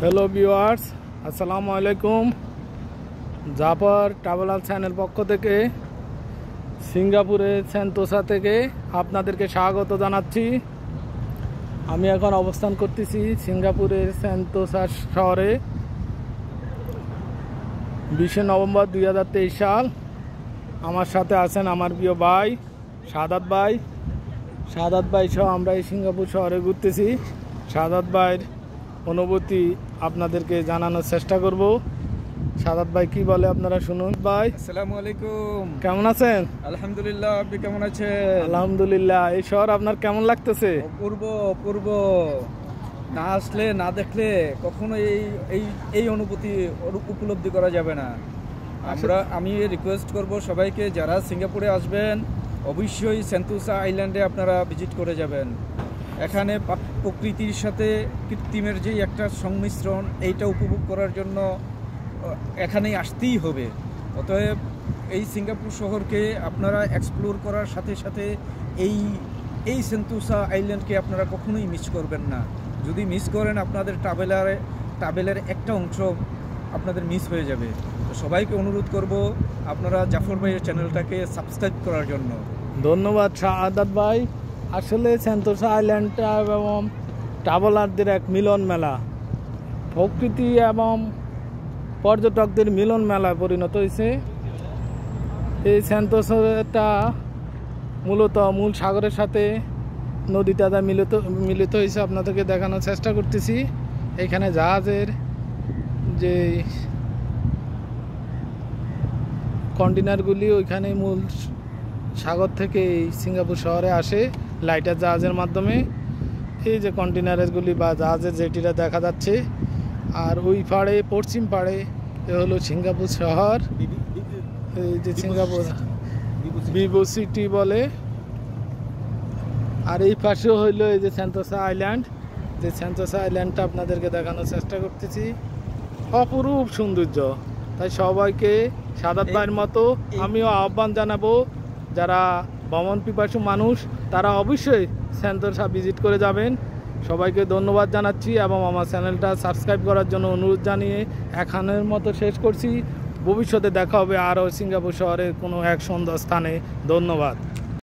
Hello viewers, আসসালামু আলাইকুম। Zafar traveller channel পক্ষ থেকে সিঙ্গাপুরের সেন্তোসা থেকে আপনাদেরকে স্বাগত জানাচ্ছি। আমি এখন অবস্থান করতেছি সিঙ্গাপুরের সেন্তোসা শহরে। 20 নভেম্বর 2023 সাল। আমার সাথে আছেন আমার প্রিয় ভাই সাদাত ভাই সহ আমরা এই সিঙ্গাপুর শহরে ঘুরতেছি। সাদাত ভাইয়ের অনুভূতি আপনাদেরকে জানানোর চেষ্টা করব। সাদাত ভাই কি বলে আপনারা শুনুন। ভাই আসসালামু আলাইকুম, কেমন আছেন? আলহামদুলিল্লাহ, আপনি কেমন আছেন? আলহামদুলিল্লাহ। এই শহর আপনার কেমন লাগতেছে? অপূর্ব। না আসলে না দেখলে কখনো এই অনুভূতি উপলব্ধি করা যাবে না। আমি রিকোয়েস্ট করব সবাইকে, যারা সিঙ্গাপুরে আসবেন অবশ্যই সেন্তোসা আইল্যান্ডে আপনারা ভিজিট করে যাবেন। এখানে প্রকৃতির সাথে কৃত্রিমের যে একটা সংমিশ্রণ, এইটা উপভোগ করার জন্য এখানেই আসতেই হবে। অতএব এই সিঙ্গাপুর শহরকে আপনারা এক্সপ্লোর করার সাথে সাথে এই সেন্তোসা আইল্যান্ডকে আপনারা কখনোই মিস করবেন না। যদি মিস করেন আপনাদের ট্রাভেলের একটা অংশ আপনাদের মিস হয়ে যাবে। তো সবাইকে অনুরোধ করব আপনারা জাফর ভাইয়ের চ্যানেলটাকে সাবস্ক্রাইব করার জন্য। ধন্যবাদ সাদাত ভাই। আসলে সেন্তোসা আইল্যান্ডটা এবং ট্রাভেলারদের এক মিলন মেলা, প্রকৃতি এবং পর্যটকদের মিলন মেলায় পরিণত হয়েছে। এই সেন্তোসাটা মূলত মূল সাগরের সাথে নদীটা মিলিত হয়েছে। আপনাদেরকে দেখানোর চেষ্টা করতেছি। এখানে জাহাজের যে কন্টেনারগুলি ওইখানে মূল সাগর থেকে এই সিঙ্গাপুর শহরে আসে লাইটার জাহাজের মাধ্যমে। এই যে কন্টেনারগুলি বা জাহাজের জেটিটা দেখা যাচ্ছে। আর ওই পাড়ে, পশ্চিম পাড়ে এ হলো সিঙ্গাপুর শহর। এই যে সিঙ্গাপুর ভিভো সিটি বলে। আর এই পাশেও হইলো এই যে সেন্তোসা আইল্যান্ড। যে সেন্তোসা আইল্যান্ডটা আপনাদেরকে দেখানোর চেষ্টা করতেছি। অপরূপ সৌন্দর্য। তাই সবাইকে সাদাত ভাইয়ের মতো আমিও আহ্বান জানাবো, যারা ভ্রমণ পিপাসু মানুষ তারা অবশ্যই সেন্তোসা ভিজিট করে যাবেন। সবাইকে ধন্যবাদ জানাচ্ছি এবং আমার চ্যানেলটা সাবস্ক্রাইব করার জন্য অনুরোধ জানিয়ে এখানের মতো শেষ করছি। ভবিষ্যতে দেখা হবে আরও সিঙ্গাপুর শহরের কোনো এক সুন্দর স্থানে। ধন্যবাদ।